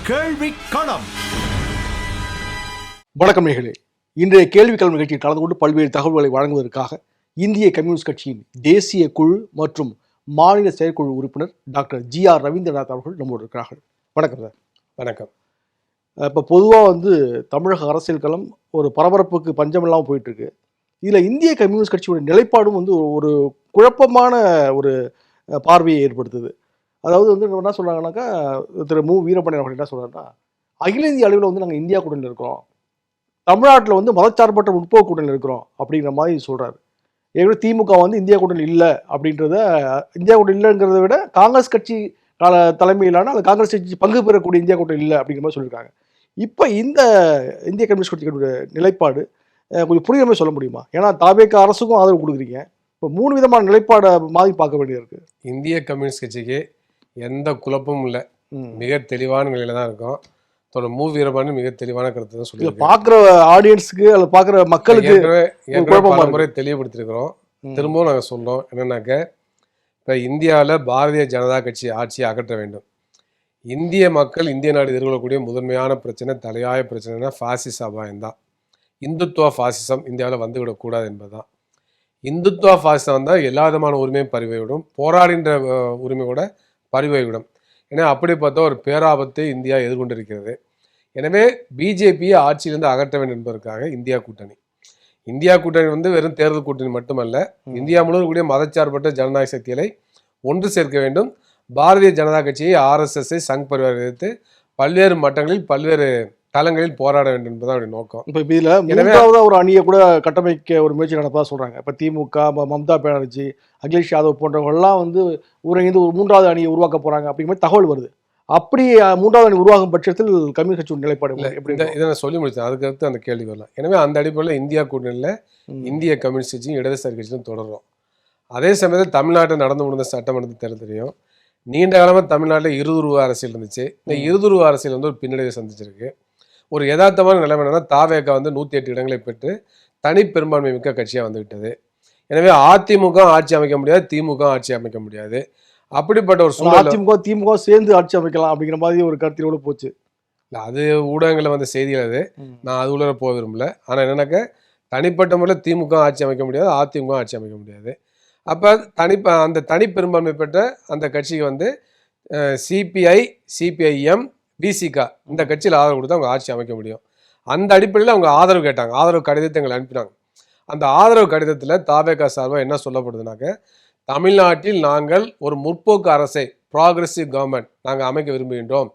கேள்வி களம். வணக்கம் நேயர்களே. இன்றைய கேள்வி களம் நிகழ்ச்சியில் கலந்து கொண்டு பல்வேறு தகவல்களை வழங்குவதற்காக இந்திய கம்யூனிஸ்ட் கட்சியின் தேசிய குழு மற்றும் மாநில செயற்குழு உறுப்பினர் டாக்டர் ஜி.ஆர். ரவீந்திரநாத் அவர்கள் நம்மோடு இருக்கிறார்கள். வணக்கம் சார். வணக்கம். இப்போ பொதுவாக தமிழக அரசியல் களம் ஒரு பரபரப்புக்கு பஞ்சமில்லாமல் போயிட்டு இருக்கு. இதில் இந்திய கம்யூனிஸ்ட் கட்சியோட நிலைப்பாடும் ஒரு குழப்பமான ஒரு பார்வையை ஏற்படுத்துது. அதாவது என்ன சொல்கிறாங்கன்னாக்கா, திரு மு. வீரபாண்டியன் அவர்கள் என்ன சொல்கிறாருன்னா, அகில இந்திய அளவில் நாங்கள் இந்தியா கூட்டணியில் இருக்கிறோம், தமிழ்நாட்டில் மதச்சார்பற்ற முற்போக்கு கூட்டணியில் இருக்கிறோம் அப்படிங்கிற மாதிரி சொல்கிறாரு. ஏற்கனவே திமுக இந்தியா கூட்டணி இல்லை அப்படின்றத, இந்தியா கூட்டணி இல்லைங்கிறத விட காங்கிரஸ் கட்சி தலைமையிலான அது காங்கிரஸ் கட்சி பங்கு பெறக்கூடிய இந்தியா கூட்டணி இல்லை அப்படிங்கிற மாதிரி சொல்லியிருக்காங்க. இப்போ இந்த இந்திய கம்யூனிஸ்ட் கட்சியோட நிலைப்பாடு கொஞ்சம் புரியுற மாதிரி சொல்ல முடியுமா? ஏன்னா தாவேக அரசுக்கும் ஆதரவு கொடுக்குறீங்க. இப்போ 3 விதமான நிலைப்பாடை மாதிரி பார்க்க வேண்டியது இருக்குது. இந்திய கம்யூனிஸ்ட் கட்சிக்கு எந்த குழப்பமும் இல்லை, மிக தெளிவான நிலையில தான் இருக்கும். மு. வீரபாண்டியன் மிக தெளிவான கருத்து தான் சொல்லி பார்க்குற ஆடியன்ஸுக்கு அல்ல பார்க்குற மக்களுக்கு பல முறை தெளிவுபடுத்திருக்கிறோம். திரும்பவும் நாங்கள் சொல்கிறோம் என்னன்னாக்க, இப்போ இந்தியாவில் பாரதிய ஜனதா கட்சி ஆட்சியை அகற்ற வேண்டும். இந்திய மக்கள், இந்திய நாடு எதிர்கொள்ளக்கூடிய முதன்மையான பிரச்சனை, தலையாய பிரச்சனைனா பாசிச அபாயம் தான். இந்துத்துவ பாசிசம் இந்தியாவில் வந்துவிடக்கூடாது என்பதுதான். இந்துத்துவ பாசிசம் வந்தால் எல்லா விதமான உரிமையும் பறிவைவிடும், போராடின்ற உரிமை கூட பறிவைவிடும். ஏன்னா அப்படி பார்த்தா ஒரு பேராபத்தை இந்தியா எதிர்கொண்டிருக்கிறது. எனவே பிஜேபியை ஆட்சியிலிருந்து அகற்ற வேண்டும் என்பதற்காக இந்தியா கூட்டணி வெறும் தேர்தல் கூட்டணி மட்டுமல்ல, இந்தியா முழுவதும் கூடிய மதச்சார்பற்ற ஜனநாயக சக்திகளை ஒன்று சேர்க்க வேண்டும். பாரதிய ஜனதா கட்சியை, ஆர்எஸ்எஸ்ஐ, சங் பரிவார் எதிர்த்து பல்வேறு மட்டங்களில் பல்வேறு தளங்களில் போராட வேண்டும் என்பதுதான் அவருடைய நோக்கம். இப்போ இதில் மூன்றாவதாக ஒரு அணியை கூட கட்டமைக்க ஒரு முயற்சி நடப்பதாக சொல்கிறாங்க. இப்போ திமுக, மம்தா பானர்ஜி, அகிலேஷ் யாதவ் போன்றவர்கள்லாம் ஊரங்கிருந்து ஒரு 3வது அணியை உருவாக்க போகிறாங்க அப்படிங்கிற மாதிரி தகவல் வருது. அப்படி 3வது அணி உருவாகும் பட்சத்தில் கம்யூனிஸ்ட் கட்சியோட நிலைப்பாடு எப்படி? இதை நான் சொல்லி முடிச்சேன், அதுக்கடுத்து அந்த கேள்வி வரலாம். எனவே அந்த அடிப்படையில் இந்தியா கூட்டணியில் இந்திய கம்யூனிஸ்ட் கட்சியும் இடதுசாரி கட்சியும் தொடரும். அதே சமயத்தில் தமிழ்நாட்டில் நடந்து முடிந்த சட்டமன்ற தேர்தலையும் நீண்ட காலமாக தமிழ்நாட்டில் இருதுருவ அரசியல் இருந்துச்சு. இந்த இருதுருவ அரசியல் ஒரு பின்னடைவை சந்திச்சிருக்கு. ஒரு யதார்த்தமான நிலைமை என்னன்னா, தாவேக 108 இடங்களை பெற்று தனி பெரும்பான்மை மிக்க கட்சியாக வந்துவிட்டது. எனவே அதிமுக ஆட்சி அமைக்க முடியாது, திமுக ஆட்சி அமைக்க முடியாது. அப்படிப்பட்ட ஒரு சூழல் திமுக சேர்ந்து ஆட்சி அமைக்கலாம் அப்படிங்கிற மாதிரி ஒரு கருத்திலோட போச்சு. இல்லை, அது ஊடகங்களில் செய்திகள், அது நான் அது உள்ள போக விரும்பல. ஆனால் என்னன்னாக்க, தனிப்பட்ட முறையில் திமுக ஆட்சி அமைக்க முடியாது, அதிமுக ஆட்சி அமைக்க முடியாது. அப்போ அந்த தனி பெரும்பான்மை பெற்ற அந்த கட்சிக்கு சிபிஐ, சிபிஐஎம், பிசிகா இந்த கட்சியில் ஆதரவு கொடுத்து அவங்க ஆட்சி அமைக்க முடியும். அந்த அடிப்படையில் அவங்க ஆதரவு கேட்டாங்க, ஆதரவு கடிதத்தை எங்களை அனுப்பினாங்க. அந்த ஆதரவு கடிதத்தில் தாவேகா சார்பாக என்ன சொல்லப்படுதுனாக்க, தமிழ்நாட்டில் நாங்கள் ஒரு முற்போக்கு அரசை, ப்ராக்ரெசிவ் கவர்மெண்ட் நாங்கள் அமைக்க விரும்புகின்றோம்,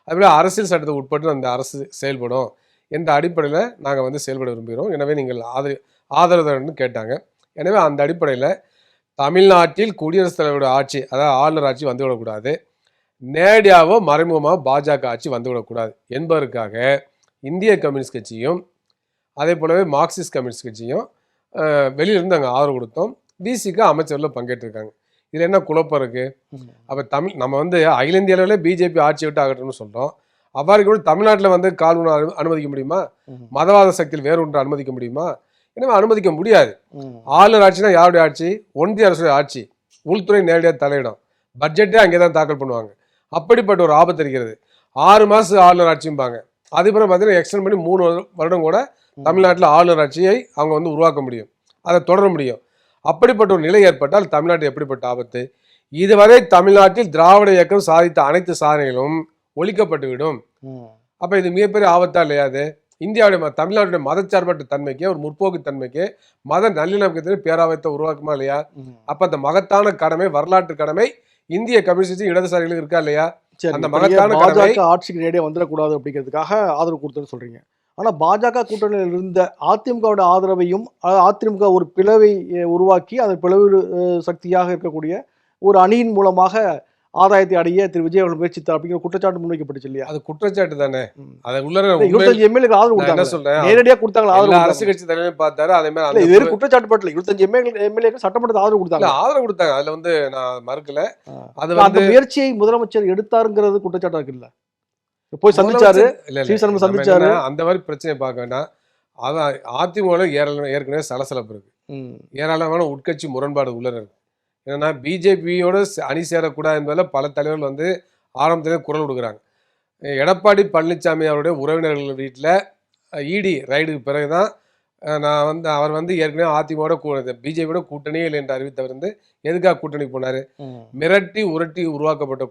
அதுபோல் அரசியல் சட்டத்துக்கு உட்பட்டு அந்த அரசு செயல்படும் என்ற அடிப்படையில் நாங்கள் செயல்பட விரும்புகிறோம். எனவே நீங்கள் ஆதரவு கேட்டாங்க. எனவே அந்த அடிப்படையில் தமிழ்நாட்டில் குடியரசுத் தலைவரோட ஆட்சி, அதாவது ஆளுநர் ஆட்சி வந்துவிடக்கூடாது, நேரடியாகவோ மறைமுகமாக பாஜக ஆட்சி வந்துவிடக்கூடாது என்பதற்காக இந்திய கம்யூனிஸ்ட் கட்சியும் அதே போலவே மார்க்சிஸ்ட் கம்யூனிஸ்ட் கட்சியும் வெளியிலிருந்து நாங்கள் ஆதரவு கொடுத்தோம். பிசிக்கு அமைச்சரில் பங்கேற்றிருக்காங்க. இதில் என்ன குழப்பம் இருக்குது? அப்போ நம்ம அகில இந்திய அளவில் பிஜேபி ஆட்சி விட்டு அகற்றணும்னு சொல்கிறோம். அவ்வாறு கூட தமிழ்நாட்டில் கால் ஒன்று அனுமதிக்க முடியுமா? மதவாத சக்தியில் வேறு ஒன்று அனுமதிக்க முடியுமா? எனவே அனுமதிக்க முடியாது. ஆளுநர் ஆட்சினா யாருடைய ஆட்சி? ஒன்றிய அரசுடைய ஆட்சி. உள்துறை நேரடியாக தலையிடும், பட்ஜெட்டே அங்கே தான் தாக்கல் பண்ணுவாங்க. அப்படிப்பட்ட ஒரு ஆபத்து இருக்கிறது. 6 மாதம் ஆளுநர் ஆட்சியும்பாங்க. அதுக்கப்புறம் பார்த்தீங்கன்னா எக்ஸ்டெண்ட் பண்ணி 3 வருடம் கூட தமிழ்நாட்டில் ஆளுநர் ஆட்சியை அவங்க உருவாக்க முடியும், அதை தொடர முடியும். அப்படிப்பட்ட ஒரு நிலை ஏற்பட்டால் தமிழ்நாட்டில் எப்படிப்பட்ட ஆபத்து? இதுவரை தமிழ்நாட்டில் திராவிட இயக்கம் சாதித்த அனைத்து சாதனைகளும் ஒழிக்கப்பட்டுவிடும். அப்போ இது மிகப்பெரிய ஆபத்தா இல்லையா? அது தமிழ்நாட்டுடைய மதச்சார்பற்ற தன்மைக்கு, ஒரு முற்போக்கு தன்மைக்கு, மத நல்லிணக்கத்திற்கு பேராபத்தை உருவாக்குமா இல்லையா? அப்போ அந்த மகத்தான கடமை, வரலாற்று கடமை இந்திய கம்யூனிஸ்ட் இடதுசாரிகளுக்கு இருக்கா இல்லையா? அந்த மகத்தான பாஜக ஆட்சிக்கு நேரடியாக வந்துடக்கூடாது அப்படிங்கிறதுக்காக ஆதரவு கொடுத்தேன்னு சொல்றீங்க. ஆனால் பாஜக கூட்டணியில் இருந்த அதிமுகவோட ஆதரவையும், அதிமுக ஒரு பிளவை உருவாக்கி அந்த பிளவு சக்தியாக இருக்கக்கூடிய ஒரு அணியின் மூலமாக ஆதாயத்தை அடைய திரு விஜய் அவர்கள் முயற்சித்தார் அப்படிங்கிற குற்றச்சாட்டு முன்வைக்கப்பட்டுச்சு இல்லையா? அது குற்றச்சாட்டு தானே. அதை உள்ள 25 எம்எல்ஏக்கு ஆதரவு கொடுத்தாங்க, சொல்றேன் நேரடியாக கொடுத்தாங்க. ஆதரவு அரசு கட்சி தலைவர் பார்த்தாரு. அதே மாதிரி இது குற்றச்சாட்டு பட்டல 25 எம்எல்ஏக்கு சட்டமன்றத்தில் ஆதரவு கொடுத்தாங்க. ஆதரவு கொடுத்தாங்க, அதுல நான் மறுக்கல. அது அந்த முயற்சியை முதலமைச்சர் எடுத்தாருங்கிறது குற்றச்சாட்டா இருக்குல்ல? போய் சந்திச்சாரு, சந்திச்சாரு, அந்த மாதிரி பிரச்சனை பார்க்க வேண்டாம். அதான் அதிமுக ஏற்கனவே சலசலப்பு இருக்கு, ஏராளமான உட்கட்சி முரண்பாடு உள்ள இருக்கு. என்னன்னா பிஜேபியோட அணி சேரக்கூடாது என்பதில் பல தலைவர்கள் ஆரம்பத்திலே குரல் கொடுக்குறாங்க. எடப்பாடி பழனிசாமி அவருடைய உறவினர்கள் வீட்டில் இடி ரைடுக்கு பிறகுதான் நான் வந்து அவர் வந்து ஏற்கனவே அதிமுக பிஜேபியோட கூட்டணியே இல்லை என்று அறிவித்தவர் வந்து எதுக்காக கூட்டணி போனார்? மிரட்டி உரட்டி உருவாக்கப்பட்ட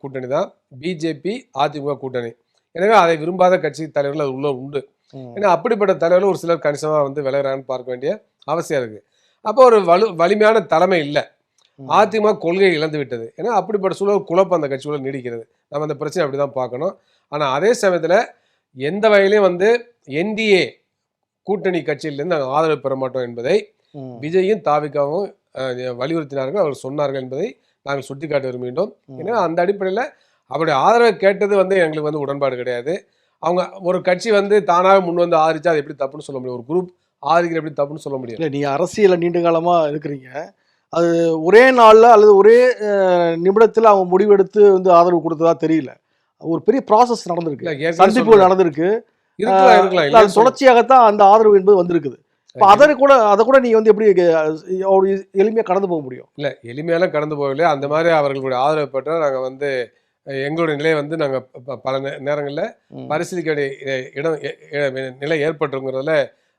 கூட்டணி தான் பிஜேபி அதிமுக கூட்டணி. எனவே அதை விரும்பாத கட்சி தலைவர்கள் அது உள்ள உண்டு. ஏன்னா அப்படிப்பட்ட தலைவர்கள் ஒரு சிலர் கணிசமாக வந்து விளையாடுறாங்கன்னு பார்க்க வேண்டிய அவசியம் இருக்கு. அப்போ ஒரு வலிமையான தலைமை இல்லை. அதிமுக கொள்கையை இழந்து விட்டது. ஏன்னா அப்படிப்பட்ட சூழல் குழப்பம் அந்த கட்சிக்குள்ள நீடிக்கிறது. நம்ம அந்த பிரச்சனை அப்படிதான் பார்க்கணும். ஆனால் அதே சமயத்தில் எந்த வகையிலையும் வந்து என்டிஏ கூட்டணி கட்சியிலிருந்து நாங்கள் ஆதரவு பெற மாட்டோம் என்பதை விஜயும் தாவிகாவும் வலியுறுத்தினார்கள், அவர் சொன்னார்கள் என்பதை நாங்கள் சுட்டிக்காட்ட விரும்புகின்றோம். ஏன்னா அந்த அடிப்படையில் அவருடைய ஆதரவை கேட்டது வந்து எங்களுக்கு வந்து உடன்பாடு கிடையாது. அவங்க ஒரு கட்சி வந்து தானாக முன் வந்து ஆதரிச்சா அது எப்படி தப்புன்னு சொல்ல முடியும்? ஒரு குரூப் ஆதரிக்கிற எப்படி தப்புன்னு சொல்ல முடியும்? இல்லை, நீங்கள் அரசியலில் நீண்ட காலமாக இருக்கிறீங்க. அது ஒரே நாளில் அல்லது ஒரே நிமிடத்தில் அவங்க முடிவெடுத்து வந்து ஆதரவு கொடுத்ததா தெரியல. ஒரு பெரிய ப்ராசஸ் நடந்திருக்கு, சந்திப்புகள் நடந்திருக்கு, தொடர்ச்சியாகத்தான் அந்த ஆதரவு என்பது வந்திருக்குது. அதை கூட நீங்க வந்து எப்படி எளிமையா கடந்து போக முடியும்? இல்ல, எளிமையால கடந்து போகலையே. அந்த மாதிரி அவர்களுடைய ஆதரவு பெற்றால் நாங்கள் வந்து எங்களுடைய நிலையை வந்து நாங்கள் பல நேரங்களில் பரிசீலிக்க நிலை ஏற்பட்டுங்கிறதுல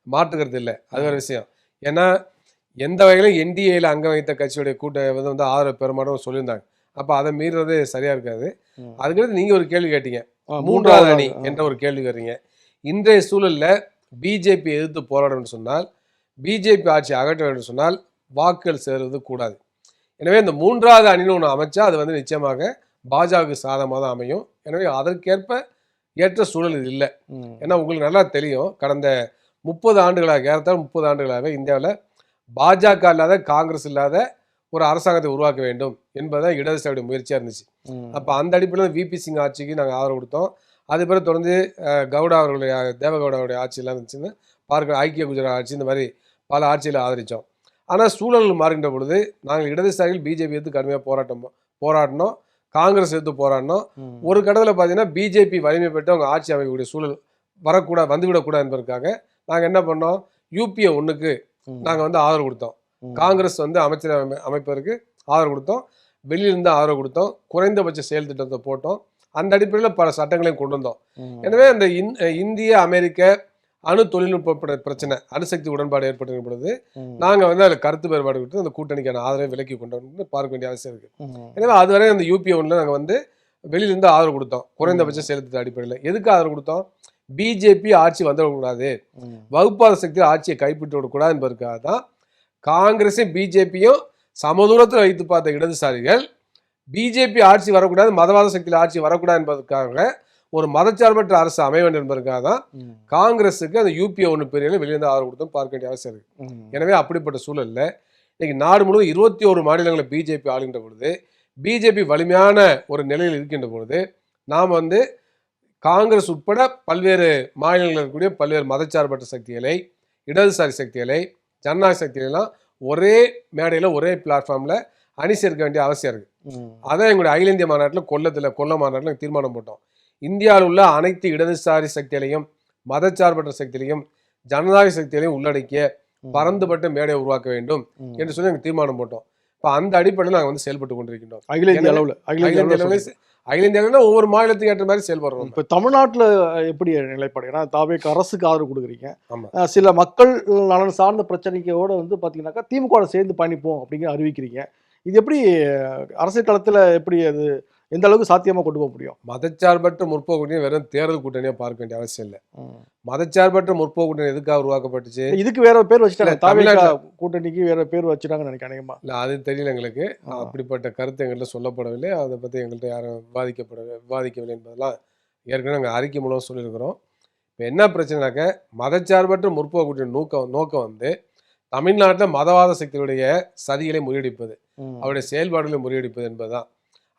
மாற்றுக்கிறது இல்லை. அது ஒரு விஷயம். ஏன்னா எந்த வகையிலும் என்டிஏல அங்க வைத்த கட்சியுடைய வந்து ஆதரவு பெருமாடும் சொல்லியிருந்தாங்க. அப்போ அதை மீறுறது சரியா இருக்காது. அதுக்கு நீங்க ஒரு கேள்வி கேட்டீங்க, மூன்றாவது அணி என்ற ஒரு கேள்வி கேட்டீங்க. இன்றைய சூழல்ல பிஜேபி எதிர்த்து போராடணும்னு சொன்னால், பிஜேபி ஆட்சி அகற்ற வேண்டும் சொன்னால் வாக்குகள் சேருவது கூடாது. எனவே இந்த மூன்றாவது அணின்னு ஒன்று அமைச்சா அது வந்து நிச்சயமாக பாஜகவுக்கு சாதமாக தான் அமையும். எனவே அதற்கேற்ப ஏற்ற சூழல் இது இல்லை. ஏன்னா உங்களுக்கு நல்லா தெரியும், கடந்த 30 ஆண்டுகளாக, ஏறத்தாழ 30 ஆண்டுகளாகவே இந்தியாவில் பாஜக இல்லாத, காங்கிரஸ் இல்லாத ஒரு அரசாங்கத்தை உருவாக்க வேண்டும் என்பதுதான் இடதுசாரியுடைய முயற்சியாக இருந்துச்சு. அப்போ அந்த அடிப்படையில் விபி சிங் ஆட்சிக்கு நாங்கள் ஆதரவு கொடுத்தோம். அது பிறகு தொடர்ந்து கவுடா அவர்களுடைய, தேவகவுடாவுடைய ஆட்சியெல்லாம் இருந்துச்சுன்னு பார்க்க, ஐக்கிய குஜராத் ஆட்சி, இந்த மாதிரி பல ஆட்சியில் ஆதரித்தோம். ஆனால் சூழல்கள் மாறுகின்ற பொழுது நாங்கள் இடதுசாரிகள் பிஜேபி எடுத்து கடுமையாக போராடினோம், காங்கிரஸ் எடுத்து போராடினோம். ஒரு கடத்தில் பார்த்தீங்கன்னா பிஜேபி வலிமை பெற்று அவங்க ஆட்சி அமைக்கக்கூடிய சூழல் வந்துவிடக்கூடாது என்பதற்காக நாங்கள் என்ன பண்ணோம், யூபிஏ 1க்கு நாங்கள் வந்து ஆதரவு கொடுத்தோம். காங்கிரஸ் வந்து அமைச்சர் அமைப்பதற்கு ஆதரவு கொடுத்தோம், வெளியிலிருந்து ஆதரவு கொடுத்தோம், குறைந்தபட்ச செயல் திட்டத்தை போட்டோம். அந்த அடிப்படையில் பல சட்டங்களையும் கொண்டு வந்தோம். எனவே அந்த இந்திய அமெரிக்க அணு தொழில்நுட்ப பிரச்சனை, அணுசக்தி உடன்பாடு ஏற்பட்டு பொழுது நாங்கள் வந்து அதில் கருத்து வேறுபாடு கொடுத்து அந்த கூட்டணிக்கான ஆதரவை விலக்கி கொண்டு பார்க்க வேண்டிய அவசியம் இருக்கு. எனவே அதுவரை அந்த யூபிஏ 1ல நாங்கள் வந்து வெளியிலிருந்து ஆதரவு கொடுத்தோம், குறைந்தபட்ச செயல்திட்ட அடிப்படையில். எதுக்கு ஆதரவு கொடுத்தோம்? பிஜேபி ஆட்சி வந்துவிடக்கூடாது, வகுப்பாத சக்தி ஆட்சியை கைப்பற்றி விடக்கூடாது என்பதற்காக தான். காங்கிரஸையும் பிஜேபியும் சமதூரத்தில் வைத்து பார்த்த இடதுசாரிகள் பிஜேபி ஆட்சி வரக்கூடாது, மதவாத சக்தியில் ஆட்சி வரக்கூடாது என்பதற்காக ஒரு மதச்சார்பற்ற அரசு அமைய வேண்டும் என்பதற்காக தான் காங்கிரஸுக்கு அந்த யூபிஏ 1 பிரிவில் வெளியிருந்து ஆதரவு கொடுத்தும் பார்க்க வேண்டிய அவசியம் இருக்கு. எனவே அப்படிப்பட்ட சூழலில் இன்னைக்கு நாடு முழுவதும் 21 மாநிலங்களில் பிஜேபி ஆளுகின்ற பொழுது, பிஜேபி வலிமையான ஒரு நிலையில் இருக்கின்ற பொழுது, நாம் வந்து காங்கிரஸ் உட்பட பல்வேறு மாநிலங்களில் இருக்கக்கூடிய பல்வேறு மதச்சார்பற்ற சக்திகளை, இடதுசாரி சக்திகளை, ஜனநாயக சக்திகளெல்லாம் ஒரே மேடையில் ஒரே பிளாட்ஃபார்மில் அணி சேர்க்க வேண்டிய அவசியம் இருக்கு. அதான் எங்களுடைய அகில இந்திய மாநாட்டில் கொல்ல மாநாட்டில் தீர்மானம் போட்டோம். இந்தியாவில் உள்ள அனைத்து இடதுசாரி சக்திகளையும், மதச்சார்பற்ற சக்திகளையும், ஜனநாயக சக்திகளையும் உள்ளடக்கிய பரந்துபட்ட மேடையை உருவாக்க வேண்டும் என்று சொல்லி நாங்கள் தீர்மானம் போட்டோம். இப்போ அந்த அடிப்படையில் நாங்கள் வந்து செயல்பட்டு கொண்டிருக்கின்றோம். அகில இந்திய அளவில் ஒவ்வொரு மாநிலத்துக்கு ஏற்ற மாதிரி செயல்படுறோம். இப்போ தமிழ்நாட்டில் எப்படி நிலைப்பாடு? ஏன்னா தாவேக்கு அரசுக்கு ஆதரவு கொடுக்குறீங்க, சில மக்கள் நலன் சார்ந்த பிரச்சனைக்கோட வந்து பார்த்தீங்கன்னாக்கா திமுக சேர்ந்து பயணிப்போம் அப்படிங்கிற அறிவிக்கிறீங்க. இது எப்படி அரசியல் களத்தில் எப்படி அது எந்த அளவுக்கு சாத்தியமாக கொண்டு போக முடியும்? மதச்சார்பற்ற முற்போக்கு கூட்டணி வெறும் தேர்தல் கூட்டணியாக பார்க்க வேண்டிய அவசியம் இல்லை. மதச்சார்பற்ற முற்போக்கு கூட்டணி எதுக்காக உருவாக்கப்பட்டுச்சு? இதுக்கு வேற பேர் வச்சுட்டாங்க, தமிழ்நாடு கூட்டணிக்கு வேற பேர் வச்சுட்டாங்கன்னு நினைக்கிறேன். அநேகமா இல்லை, அது தெரியல எங்களுக்கு. அப்படிப்பட்ட கருத்து எங்கள்கிட்ட சொல்லப்படவில்லை, அதை பற்றி எங்கள்கிட்ட யாரும் விவாதிக்கவில்லை என்பதெல்லாம் ஏற்கனவே நாங்கள் அறிக்கை மூலம் சொல்லியிருக்கிறோம். இப்போ என்ன பிரச்சனைனாக்க, மதச்சார்பற்ற முற்போக்கு கூட்டணி நோக்கம் வந்து தமிழ்நாட்டில் மதவாத சக்திகளுடைய சதிகளை முறியடிப்பது, அவருடைய செயல்பாடுகளை முறியடிப்பது என்பதுதான்.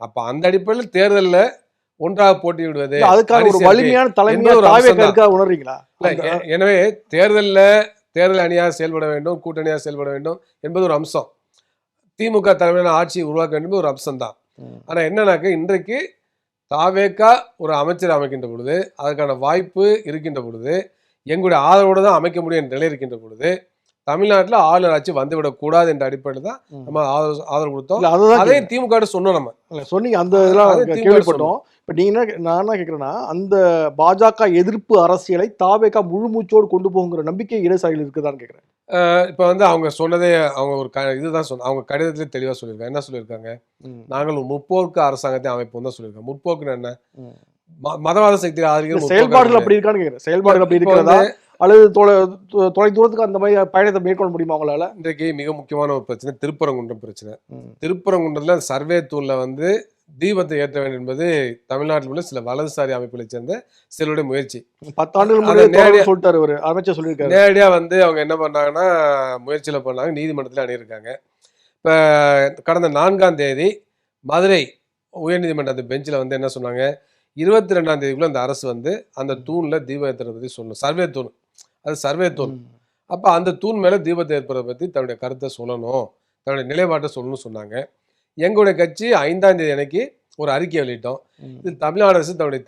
அப்ப அந்த அடிப்படையில் தேர்தலில் ஒன்றாக போட்டியிடுவது, அதுக்கான ஒரு வலிமையான தலைமையாக உணர்றீங்களா? எனவே தேர்தல் அணியாக செயல்பட வேண்டும், கூட்டணியாக செயல்பட வேண்டும் என்பது ஒரு அம்சம். திமுக தலைமையிலான ஆட்சியை உருவாக்க வேண்டும் ஒரு அம்சம் தான். ஆனா என்னன்னாக்க, இன்றைக்கு தாவேகா ஒரு அமைச்சர் அமைக்கின்ற பொழுது, அதற்கான வாய்ப்பு இருக்கின்ற பொழுது, எங்களுடைய ஆதரவோடு தான் அமைக்க முடியும் என்ற நிலை இருக்கின்ற பொழுது, தமிழ்நாட்டில் ஆளுநர் ஆட்சி வந்துவிடக்கூடாது என்ற அடிப்படையில் தான் நம்ம ஆதரவு கொடுத்தோம். அதே திமுக சொன்னோம், நம்ம சொன்னீங்க, அந்த இதெல்லாம் கேள்விப்பட்டோம். இப்ப நீங்க நான் என்ன கேட்கிறேன்னா, அந்த பாஜக எதிர்ப்பு அரசியலை தாவேகா முழு மூச்சோடு கொண்டு போகுங்கிற நம்பிக்கை இடதுசாரிகள் இருக்குதான்னு கேட்கிறேன். இப்போ வந்து அவங்க சொன்னதே அவங்க ஒரு இதுதான் அவங்க கடிதத்திலே தெளிவாக சொல்லியிருக்காங்க. என்ன சொல்லியிருக்காங்க? ம். நாங்கள் ஒரு முற்போக்கு அரசாங்கத்தை அமைப்போம் தான் சொல்லியிருக்காங்க. முற்போக்குன்னு என்ன? ம். மதவாத சக்தியை இல்ல ஆதரிக்கிற முற்போக்கு செயல்பாடுகள் அப்படி இருக்கான்னு கேட்கிறேன். செயல்பாடுகள் அப்படி இப்போ இருக்கிறதா? வந்து அல்லது தொலை தூரத்துக்கு அந்த மாதிரி பயணத்தை மேற்கொள்ள முடியுமா அவங்களால? இன்றைக்கு மிக முக்கியமான ஒரு பிரச்சனை திருப்பரங்குன்றம் பிரச்சனை. ம். திருப்பரங்குன்றத்துல சர்வே தூண்ல வந்து தீபத்தை ஏற்ற வேண்டும் என்பது தமிழ்நாட்டில் உள்ள சில வலதுசாரி அமைப்புகளைச் சேர்ந்த சிலருடைய முயற்சி. 10 ஆண்டுகள் அதை முன்னாடியே நேரடியா தொடர்ந்து சொல்லிட்டாரு அவரு. அமைச்சர் சொல்லியிருக்காரு. நேரடியா வந்து அவங்க என்ன பண்ணாங்கன்னா, முயற்சியில பண்ணாங்க. நீதிமன்றத்துல அணுகியிருக்காங்க. இப்ப கடந்த 4ஆம் தேதி மதுரை உயர்நீதிமன்ற அந்த பெஞ்சில வந்து என்ன சொன்னாங்க, 22ஆம் தேதிக்குள்ள அந்த அரசு வந்து அந்த தூண்ல தீபம் ஏத்துறத பத்தி சொல்லணும். சர்வே தூண். அது சர்வே தூண். ம். அப்ப அந்த தூண் மேல தீபத்தை ஏற்பதை பத்தி தன்னுடைய கருத்தை சொல்லணும். தன்னுடைய நிலைப்பாட்டை சொல்லணும்னு சொன்னாங்க. எங்களுடைய கட்சி 5ஆம் தேதி அன்னைக்கு ஒரு அறிக்கை வெளியிட்டோம். ம். இது தமிழ்நாடு அரசு தன்னுடைய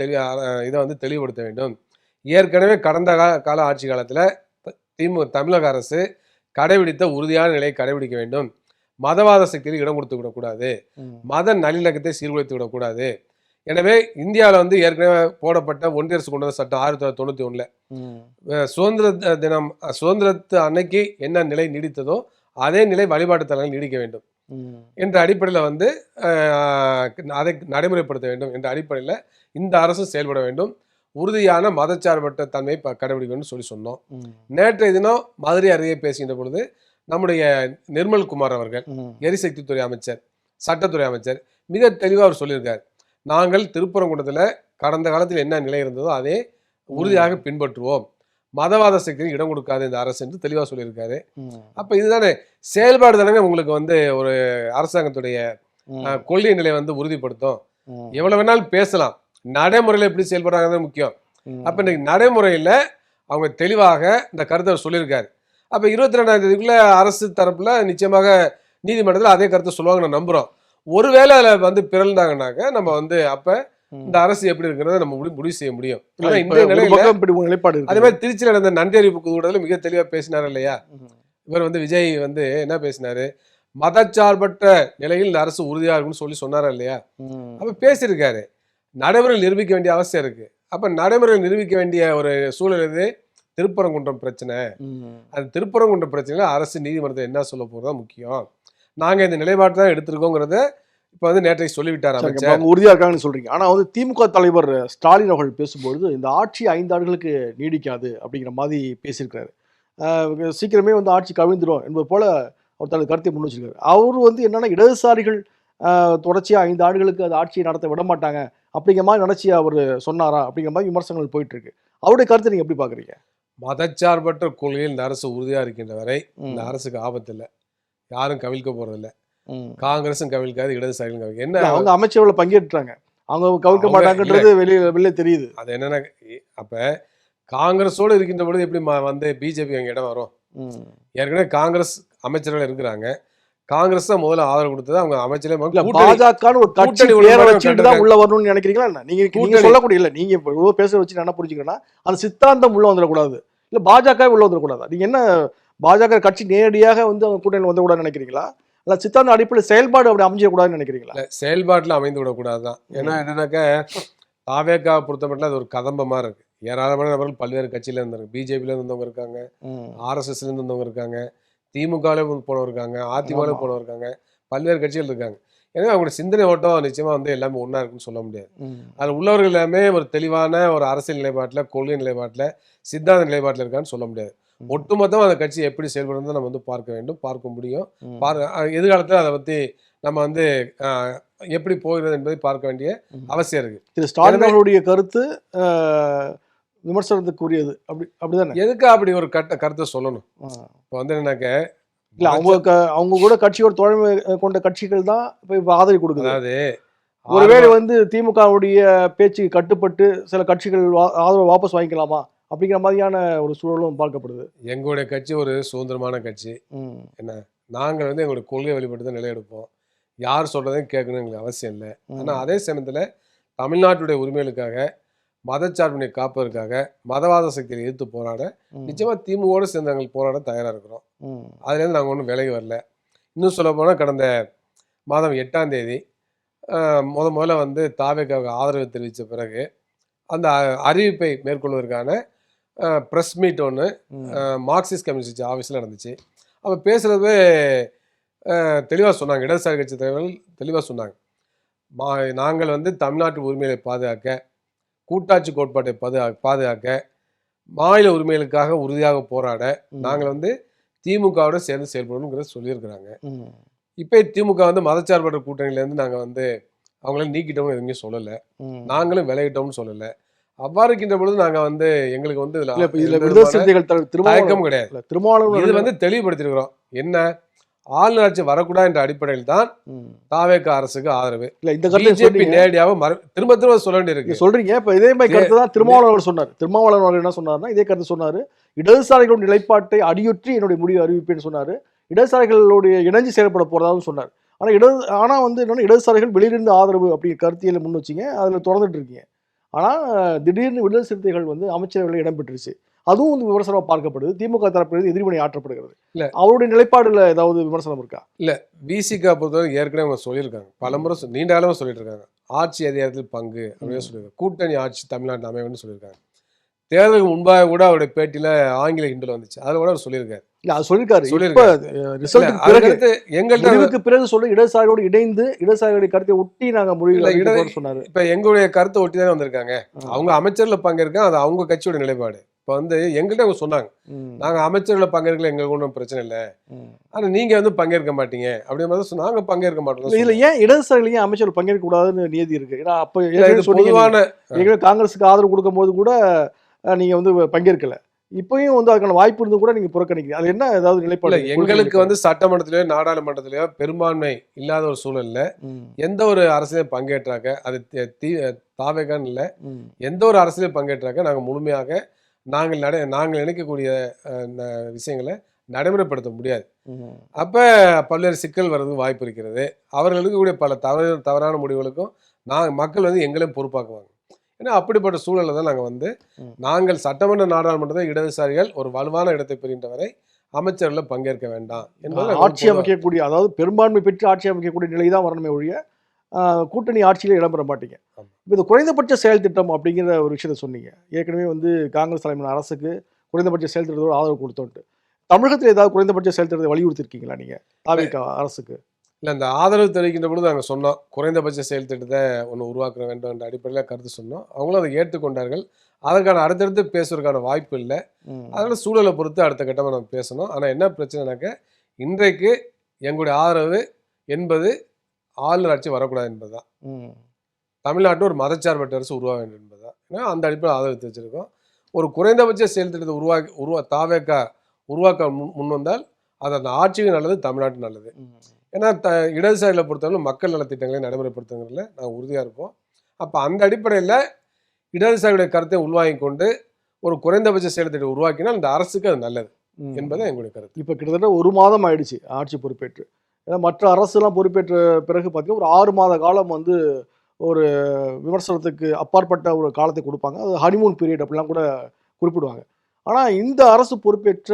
இதை வந்து தெளிவுபடுத்த வேண்டும். ஏற்கனவே கடந்த கால ஆட்சி காலத்துல தமிழக அரசு கடைபிடித்த உறுதியான நிலையை கடைபிடிக்க வேண்டும். மதவாத சக்திக்கு இடம் கொடுத்து விடக்கூடாது. ம். மத நல்லிணக்கத்தை சீர்குலைத்து விடக்கூடாது. எனவே இந்தியாவில் வந்து ஏற்கனவே போடப்பட்ட ஒன்றிய அரசு கொண்டு வந்த சட்டம் 1991 ம். சுதந்திர தினம் சுதந்திரத்து அன்னைக்கு என்ன நிலை நீடித்ததோ அதே நிலை வழிபாட்டு தலங்கள் நீடிக்க வேண்டும் ம். என்ற அடிப்படையில் வந்து அதை நடைமுறைப்படுத்த வேண்டும் என்ற அடிப்படையில் இந்த அரசு செயல்பட வேண்டும். உறுதியான மதச்சார்பற்ற தன்மையை கடைபிடிக்க வேண்டும் சொல்லி சொன்னோம். ம். நேற்றைய தினம் மதுரை அருகே பேசுகின்ற பொழுது நம்முடைய நிர்மல் குமார் அவர்கள் ம். எரிசக்தித்துறை அமைச்சர், சட்டத்துறை அமைச்சர் மிக தெளிவாக அவர் சொல்லியிருக்கார். நாங்கள் திருப்பரங்குன்றத்தில் கடந்த காலத்தில் என்ன நிலை இருந்ததோ அதே உறுதியாக பின்பற்றுவோம். மதவாத சக்திக்கு இடம் கொடுக்காது இந்த அரசு என்று தெளிவாக சொல்லியிருக்காரு. ம். அப்ப இதுதானே செயல்பாடு தானே உங்களுக்கு வந்து ஒரு அரசாங்கத்துடைய கொள்கை நிலையை வந்து உறுதிப்படுத்தும். ம். எவ்வளவு வேணாலும் பேசலாம், நடைமுறையில் எப்படி செயல்படுறாங்க முக்கியம். ம். அப்ப இன்னைக்கு நடைமுறையில அவங்க தெளிவாக இந்த கருத்தை சொல்லியிருக்காரு. அப்ப 22ஆம் தேதிக்குள்ள அரசு தரப்புல நிச்சயமாக நீதிமன்றத்தில் அதே கருத்தை சொல்லுவாங்க நான் நம்புறோம். ஒருவேளை அதுல வந்து பிறந்தாங்கன்னாக்க நம்ம வந்து அப்ப இந்த அரசு எப்படி இருக்கிறத நம்ம முடிவு செய்ய முடியும். ஆனா இப்ப இந்த ஒரு நிலையில பக்கம் இப்படி உங்க நிலைப்பாடு அதே இருக்கு. மாதிரி திருச்சியில் நடந்த நன்றி அறிவிப்பு கூட்டத்தில் மிக தெளிவா பேசினார் இல்லையா? ம். இவர் வந்து விஜய் வந்து என்ன பேசினாரு, மதச்சார்பற்ற நிலையில் இந்த அரசு உறுதியா இருக்குன்னு சொல்லி சொன்னாரா இல்லையா? ம். அப்ப பேசியிருக்காரு. நடைமுறையில் நிரூபிக்க வேண்டிய அவசியம் இருக்கு. அப்ப நடைமுறையில் நிரூபிக்க வேண்டிய ஒரு சூழல் இது திருப்பரங்குன்றம் பிரச்சனை. ம். அந்த திருப்பரங்குன்றம் பிரச்சனையில அரசு நீதிமன்றத்தை என்ன சொல்ல போறதா முக்கியம். நாங்க இந்த நிலைப்பாட்டை தான் எடுத்திருக்கோங்கிறத இப்ப வந்து நேற்றைக்கு சொல்லிவிட்டார் சரிங்க. அமைச்சர். இப்ப அவங்க உறுதியா இருக்காங்கன்னு சொல்றீங்க. ஆனா வந்து திமுக தலைவர் ஸ்டாலின் அவர்கள் பேசும்பொழுது இந்த ஆட்சி 5 ஆண்டுகளுக்கு நீடிக்காது அப்படிங்கிற மாதிரி பேசியிருக்காரு. சீக்கிரமே வந்து ஆட்சி கவிழ்ந்துடும் என்பது போல அவர் தனது கருத்தை முன் வச்சிருக்காரு. அவரு வந்து என்னன்னா இடதுசாரிகள் தொடர்ச்சியா 5 ஆண்டுகளுக்கு அது ஆட்சியை நடத்த விட மாட்டாங்க அப்படிங்கிற மாதிரி நினைச்சு அவர் சொன்னாரா அப்படிங்கிற மாதிரி விமர்சனங்கள் போயிட்டு இருக்கு. அவருடைய கருத்தை நீங்க எப்படி பாக்குறீங்க? மதச்சார்பற்ற கொள்கையில் இந்த அரசு உறுதியா இருக்கின்ற வரை இந்த ம். அரசுக்கு ஆபத்து இல்லை. யாரும் கவிழ்க்க போறதில்ல. ம். காங்கிரஸும் கவிழ்க்காது, இடதுசாரிகளும் கவிழ்க்க. என்ன இல்ல, அவங்க அமைச்சரவையில் பங்கேற்றாங்க. அவங்க கவிழ்க்க அவங்க மாட்டாங்கன்றது வெளியே தெரியுது. அது என்னன்னா அப்ப காங்கிரஸோடு இருக்கின்ற பொழுது எப்படி வந்து பிஜேபி அங்க இடம் வரும்? ம். ஏற்கனவே காங்கிரஸ் அமைச்சர்கள் இருக்கிறாங்க. காங்கிரஸ் தான் முதல்ல ஆதரவு கொடுத்தது. அவங்க அமைச்சரே இல்ல பாஜகன்னு ஒரு கட்சி கூட்டணி பேரை உடன்பாடு வச்சுட்டு தான் உள்ள வரணும்னு நினைக்கிறீங்களா என்ன? நீங்க கூட்டணி சொல்லக்கூடிய இல்ல நீங்க இப்ப இவ்வளவு பேச வச்சு நான் என்ன புரிஞ்சுக்கிறேன்னா அந்த சித்தாந்தம் உள்ள வந்துடக்கூடாது. இல்ல பாஜக உள்ள வந்துடக்கூடாது. நீங்க என்ன பாஜக கட்சி நேரடியாக வந்து அவங்க கூட்டணியில் வந்துக்கூடாதுன்னு நினைக்கிறீங்களா? இல்ல சித்தாந்த அடிப்படையில் செயல்பாடு அப்படி அமைஞ்சிடக்கூடாதுன்னு நினைக்கிறீங்களா? செயல்பாட்டில் அமைந்து விடக்கூடாதுதான். ஏன்னா என்னன்னாக்க தாவேக்காவை பொறுத்தமட்டில் அது ஒரு கதம்ப மாதிரி இருக்கு. ஏராளமான நபர்கள் பல்வேறு கட்சியில இருந்தாங்க. பிஜேபியில இருந்தவங்க இருக்காங்க, ஆர்எஸ்எஸ்ல இருந்தவங்க இருக்காங்க, திமுகவில் போனவங்க இருக்காங்க, அதிமுகவில் போனவங்க இருக்காங்க, பல்வேறு கட்சிகள் இருக்காங்க. எனவே அவங்களோட சிந்தனை ஓட்டம் நிச்சயமா வந்து எல்லாமே ஒன்றா இருக்குன்னு சொல்ல முடியாது. அதில் உள்ளவர்கள் எல்லாமே ஒரு தெளிவான ஒரு அரசியல் நிலைப்பாட்டில், கொள்கை நிலைப்பாட்டில், சித்தாந்த நிலைப்பாட்டில் இருக்கான்னு சொல்ல முடியாது. ஒட்டுமொத்தமாக அந்த கட்சி எப்படி செயல்படுறது நம்ம வந்து பார்க்க வேண்டும், பார்க்க முடியும். எதிர்காலத்தில் அதை பற்றி நம்ம வந்து எப்படி போகிறது என்பதை பார்க்க வேண்டிய அவசியம் இருக்கு. திரு ஸ்டாலின் அவர்களுடைய கருத்து விமர்சனத்துக்குரியது அப்படிதானே? எதுக்கு அப்படி ஒரு கருத்தை சொல்லணும்? இப்போ வந்து என்னன்னாக்க இல்ல அவங்க கூட கட்சியோட தோழமை கொண்ட கட்சிகள் தான் இப்ப ஆதரவு கொடுக்குது. அதாவது ஒருவேளை வந்து திமுகவுடைய பேச்சு கட்டுப்பட்டு சில கட்சிகள் ஆதரவு வாபஸ் வாங்கிக்கலாமா அப்படிங்கிற மாதிரியான ஒரு சூழலும் பார்க்கப்படுது. எங்களுடைய கட்சி ஒரு சுதந்திரமான கட்சி. என்ன நாங்கள் வந்து எங்களுடைய கொள்கை வெளிப்பட்டு தான் நிலையெடுப்போம். யார் சொல்றதையும் கேட்கணும் எங்களுக்கு அவசியம் இல்லை. ஆனால் அதே சமயத்தில் தமிழ்நாட்டுடைய உரிமைகளுக்காக, மதச்சார்பினை காப்பதற்காக, மதவாத சக்தியை எதிர்த்து போராட நிச்சயமா திமுகவோடு சேர்ந்து நாங்கள் போராட தயாராக இருக்கிறோம். அதுலேருந்து நாங்கள் ஒன்றும் விலகி வரல. இன்னும் சொல்ல போனால் கடந்த மாதம் 8ஆம் தேதி முதல்ல வந்து தாவேக்காவுக்கு ஆதரவு தெரிவித்த பிறகு அந்த அறிவிப்பை மேற்கொள்வதற்கான ப்ரெஸ் மீட் ஒன்று மார்க்சிஸ்ட் கம்யூனிஸ்ட் ஆஃபீஸில் நடந்துச்சு. அப்போ பேசுகிறது தெளிவாக சொன்னாங்க. இடதுசாரி கட்சி தலைவர்கள் தெளிவாக சொன்னாங்க. நாங்கள் வந்து தமிழ்நாட்டு உரிமைகளை பாதுகாக்க, கூட்டாட்சி கோட்பாட்டை பாதுகாக்க, மாநில உரிமைகளுக்காக உறுதியாக போராட நாங்கள் வந்து திமுகவோட சேர்ந்து செயல்படணுங்கிறத சொல்லியிருக்கிறாங்க. இப்போ திமுக வந்து மதச்சார்பற்ற கூட்டணியிலேருந்து நாங்கள் வந்து அவங்கள நீக்கிட்டோம்னு எதுவுமே சொல்லலை, நாங்களும் விலகிட்டோம்னு சொல்லலை. அவ்வாறு இருக்கின்ற பொழுது நாங்கள் வந்து எங்களுக்கு வந்து தயக்கம் கிடையாது. இது வந்து தெளிவுபடுத்திருக்கிறோம். என்ன, ஆளுநர் ஆட்சி வரக்கூடாது என்ற அடிப்படையில் தான் தாவேக அரசுக்கு ஆதரவு. பிஜேபி நேரடியாக திரும்ப திரும்ப சொல்ல வேண்டியிருக்கு. சொல்றீங்க. இப்ப இதே மாதிரி கருத்து தான் திருமாவளவன் சொன்னார். திருமாவளவன் என்ன சொன்னார்னா, இதே கருத்து சொன்னாரு. இடதுசாரிகளுடைய நிலைப்பாட்டை அடியுற்றி என்னுடைய முடிவு அறிவிப்பேன்னு சொன்னாரு. இடதுசாரிகளுடைய இணைஞ்சு செயல்பட போறதாகவும் சொன்னார். ஆனா வந்து என்னன்னா, இடதுசாரிகள் வெளியிலிருந்து ஆதரவு அப்படி கருத்தியலை முன் வச்சிங்க, அதுல தொடர்ந்துட்டு இருக்கீங்க. ஆனா திடீர்னு விடுதலை சிறுத்தைகள் வந்து அமைச்சரவையில் இடம்பெற்றுச்சு. அதுவும் வந்து விமர்சனமாக பார்க்கப்படுது. திமுக தரப்பிலிருந்து எதிர்வினை ஆற்றப்படுகிறது. இல்ல அவருடைய நிலைப்பாடுல ஏதாவது விமர்சனம் இருக்கா? இல்ல, விசிகா பொறுத்தவரை ஏற்கனவே அவங்க சொல்லியிருக்காங்க, பலமுறை நீண்ட காலமாக சொல்லிட்டு இருக்காங்க, ஆட்சி அதிகாரத்தில் பங்கு அப்படின்னு சொல்லியிருக்காங்க. கூட்டணி ஆட்சி தமிழ்நாட்டு அமைவுன்னு சொல்லியிருக்காங்க. தேர்தலுக்கு முன்பாக கூட அவருடைய பேட்டியில ஆங்கில ஹிண்டில் வந்துச்சு, அதில் கூட அவர் சொல்லியிருக்காரு. இல்ல அது சொல்லியிருக்காரு. எங்கள்கிட்ட பிறகு சொல்லி இடதுசாரியோடு இணைந்து இடதுசாரியோட கருத்தை ஒட்டி நாங்கள் முடிவு சொன்னாரு. இப்ப எங்களுடைய கருத்தை ஒட்டி தானே வந்திருக்காங்க. அவங்க அமைச்சர்ல பங்கேற்க அது அவங்க கட்சியோட நிலைப்பாடு. இப்போ வந்து எங்கள்கிட்ட அவங்க சொன்னாங்க, நாங்கள் அமைச்சர்களை பங்கேற்கல, எங்களுக்கு ஒன்றும் பிரச்சனை இல்லை, ஆனால் நீங்கள் வந்து பங்கேற்க மாட்டீங்க அப்படிங்கிற மாதிரி நாங்கள் பங்கேற்க மாட்டோம். இதில் ஏன் இடதுசாரிகள் ஏன் அமைச்சர்கள் பங்கேற்க கூடாதுன்னு நியதி இருக்கு? ஏன்னா அப்போ பொதுவான காங்கிரஸுக்கு ஆதரவு கொடுக்கும் போது கூட நீங்கள் வந்து பங்கேற்கல, இப்பயும் வந்து அதுக்கான வாய்ப்பு இருந்து கூட நீங்க புறக்கணிக்கிறீங்க. அது என்ன ஏதாவது நிலைப்பாடு? எங்களுக்கு வந்து சட்டமன்றத்திலேயோ நாடாளுமன்றத்திலேயோ பெரும்பான்மை இல்லாத ஒரு சூழல்ல எந்த ஒரு அரசியலையும் பங்கேற்றாக்க, அது தாவேகான்னு இல்லை, எந்த ஒரு அரசியலையும் பங்கேற்றாக்க நாங்கள் முழுமையாக நாங்கள் நினைக்கக்கூடிய விஷயங்களை நடைமுறைப்படுத்த முடியாது. அப்ப பல்வேறு சிக்கல் வர்றதுக்கு வாய்ப்பு இருக்கிறது. அவர்கள் எடுக்கக்கூடிய பல தவறான முடிவுகளுக்கும் மக்கள் வந்து எங்களையும் பொறுப்பாக்குவாங்க. ஏன்னா அப்படிப்பட்ட சூழலை தான் நாங்கள் சட்டமன்ற நாடாளுமன்றத்தில் இடதுசாரிகள் ஒரு வலுவான இடத்தை பெறுகின்ற வரை அமைச்சர்களை பங்கேற்க வேண்டாம் என்பது ஆட்சி அமைக்கக்கூடிய, அதாவது பெரும்பான்மை பெற்று ஆட்சி அமைக்கக்கூடிய நிலை தான் வரணுமே ஒழிய கூட்டணி ஆட்சியில் இடம்பெற மாட்டீங்க. இப்போ இந்த குறைந்தபட்ச செயல் திட்டம் அப்படிங்கிற ஒரு விஷயத்த சொன்னீங்க. ஏற்கனவே வந்து காங்கிரஸ் தலைமையிலான அரசுக்கு குறைந்தபட்ச செயல் திட்டத்தோடு ஆதரவு கொடுத்தோன்ட்டு தமிழகத்தில் ஏதாவது குறைந்தபட்ச செயல் திட்டத்தை வலியுறுத்திருக்கீங்களா நீங்க அரசுக்கு? இல்லை, அந்த ஆதரவு தெரிவிக்கின்ற பொழுது நாங்கள் சொன்னோம், குறைந்தபட்ச செயல் திட்டத்தை ஒன்று உருவாக்க வேண்டும் என்ற அடிப்படையில் கருத்து சொன்னோம். அவங்களும் அதை ஏற்றுக்கொண்டார்கள். அதற்கான அடுத்தடுத்து பேசுவதற்கான வாய்ப்பு இல்லை. அதனால சூழலை பொறுத்து அடுத்த கட்டமாக நம்ம பேசணும். ஆனால் என்ன பிரச்சனைனாக்க, இன்றைக்கு எங்களுடைய ஆதரவு என்பது ஆளுநர் ஆட்சி வரக்கூடாது என்பதுதான். தமிழ்நாட்டில் ஒரு மதச்சார்பற்ற அரசு உருவாக வேண்டும் என்பதுதான். ஏன்னா அந்த அடிப்படையில் ஆதரவு தெரிவிச்சிருக்கோம். ஒரு குறைந்தபட்ச செயல் திட்டத்தை தாவேக்கா உருவாக்க முன் வந்தால் அது அந்த ஆட்சிக்கு நல்லது, தமிழ்நாட்டுக்கு நல்லது. ஏன்னா இடதுசாரிகளை பொறுத்தவரை மக்கள் நலத்திட்டங்களை நடைமுறைப்படுத்துங்கிறதுல நாங்கள் உறுதியாக இருப்போம். அப்போ அந்த அடிப்படையில் இடதுசாரியுடைய கருத்தை உள்வாங்கி கொண்டு ஒரு குறைந்தபட்ச செயல் திட்டம் உருவாக்கினால் இந்த அரசுக்கு அது நல்லது என்பதை எங்களுடைய கருத்து. இப்போ கிட்டத்தட்ட 1 மாதம் ஆயிடுச்சு ஆட்சி பொறுப்பேற்று. ஏன்னா மற்ற அரசுலாம் பொறுப்பேற்ற பிறகு பார்த்தீங்கன்னா ஒரு 6 மாத காலம் வந்து ஒரு விமர்சனத்துக்கு அப்பாற்பட்ட ஒரு காலத்தை கொடுப்பாங்க. அது ஹனிமூன் பீரியட் அப்படிலாம் கூட குறிப்பிடுவாங்க. ஆனால் இந்த அரசு பொறுப்பேற்ற